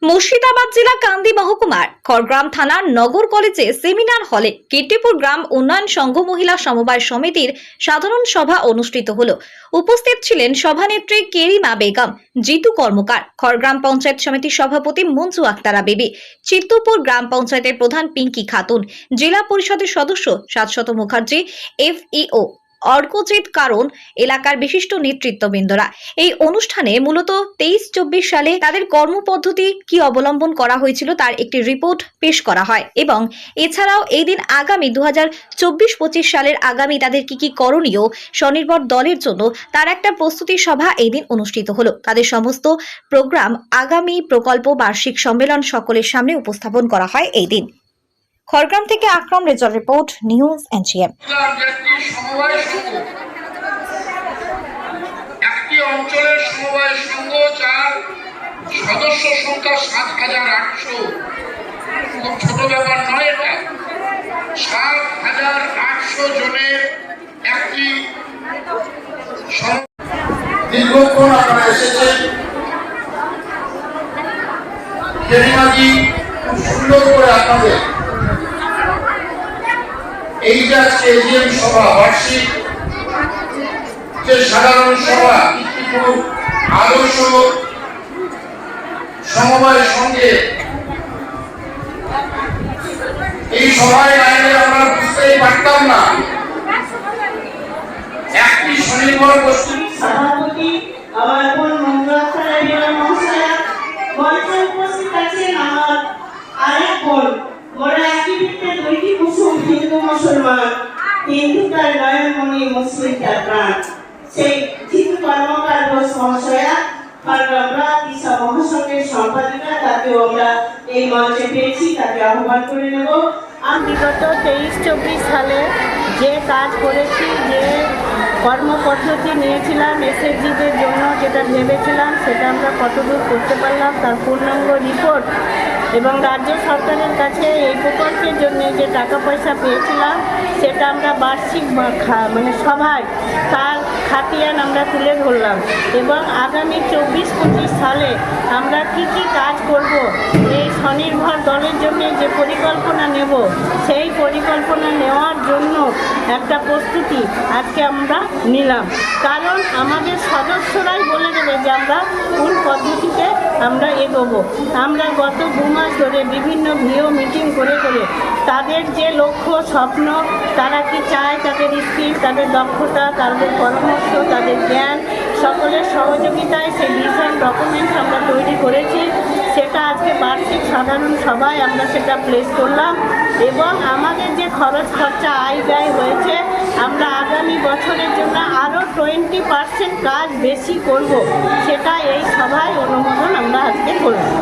মুর্শিদাবাদ জেলা কান্দি মহকুমার খড়গ্রাম থানার নগর কলেজে সেমিনার হলে কীর্তিপুর গ্রাম উন্নয়ন সংঘ মহিলা সমবায় সমিতির সাধারণ সভা অনুষ্ঠিত হলো। উপস্থিত ছিলেন সভানেত্রী কেরিমা বেগম, জিতু কর্মকার, খড়গ্রাম পঞ্চায়েত সমিতির সভাপতি মঞ্জু আক্তারা বেবি, চিত্তপুর গ্রাম পঞ্চায়েতের প্রধান পিঙ্কি খাতুন, জেলা পরিষদের সদস্য শাশ্বত মুখার্জি, FEO অর্কজিৎ কারণ এলাকার বিশিষ্ট নেতৃত্ববৃন্দরা। এই অনুষ্ঠানে মূলত 23-24 সালে তাদের কর্মপদ্ধতি কি অবলম্বন করা হয়েছিল তার একটি রিপোর্ট পেশ করা হয় এবং এছাড়াও এই দিন আগামী 2024-25 সালের আগামী তাদের কি করণীয় স্বনির্ভর দলের জন্য তার একটা প্রস্তুতি সভা এই দিন অনুষ্ঠিত হলো। তাদের সমস্ত প্রোগ্রাম, আগামী প্রকল্প, বার্ষিক সম্মেলন সকলের সামনে উপস্থাপন করা হয় এই দিন। খড়গ্রাম থেকে আকরাম রেজার রিপোর্ট, নিউজ NGM। একটি অঞ্চলের সমবায় সংঘ যার সদস্য সংখ্যা 7,800, খুব ছোট ব্যাপার নয় এটা। 7,800 জনের একটি দীর্ঘক্ষণ আপনারা এসেছেন। কেরিমাজি খুব সুন্দর করে আপনাদের এই যে আজকে AGM সভা, বার্ষিক যে সাধারণ সভা কীর্তিপুর আদর্শ সমবায় সঙ্গে, এই সভায় আইনে আমরা বুঝতেই পারতাম না একটি স্বনির্ভর গোষ্ঠী সভাপতি আমার বোন মঞ্জু আক্তারা বেগম মহাশয়া, মঞ্চে উপস্থিত আছেন আমার আরেক বোন, মোরা একই বৃত্তে দুইটি কুসুম, হিন্দু মুসলমান, কিন্তু তার নয়নমণি মুসলিম তার প্রাণ, সেই জিতু কর্মকার ঘোষ মহাশয়া, খড়গ্রাম দিশা মহাসংঘের সম্পাদিকা, তাকেও আমরা এই মঞ্চে পেয়েছি, তাকে আহ্বান করে নেব। আমি বিগত 23-24 সালে যে কাজ করেছি, যে কর্মপদ্ধতি নিয়েছিলাম SHGদের জন্য, যেটা ভেবেছিলাম সেটা আমরা কতদূর করতে পারলাম তার পূর্ণাঙ্গ রিপোর্ট, এবং রাজ্য সরকারের কাছে এই প্রকল্পের জন্য যে টাকা পয়সা পেয়েছিলাম সেটা আমরা বার্ষিক সভায় তার খাতিয়ান আমরা তুলে ধরলাম, এবং আগামী 24-25 সালে আমরা কি কাজ করব, এই স্বনির্ভর দলের জন্য যে পরিকল্পনা নেব, সেই পরিকল্পনা নেওয়ার জন্য একটা প্রস্তুতি আজকে আমরা নিলাম। কারণ আমাদের সদস্যরাই বলে দেবে যে আমরা কোন পদ্ধতিতে আমরা এগোবো। আমরা গত 2 মাস ধরে বিভিন্ন ভিও মিটিং করে তাদের যে লক্ষ্য, স্বপ্ন, তারা কি চায়, তাদের স্কিল, তাদের দক্ষতা, তাদের পরামর্শ, তাদের জ্ঞান, সকলের সহযোগিতায় সেই ভিশন ডকুমেন্টস আমরা তৈরি করেছি। সেটা আজকে বার্ষিক সাধারণ সভায় আমরা সেটা প্লেস করলাম, এবং আমাদের যে খরচ খরচা আয় ব্যয় হয়েছে, আমরা আগামী বছরের জন্য আরও 20% কাজ বেশি করব, সেটা এই সভায় অনুমোদন আমরা আজকে করলাম।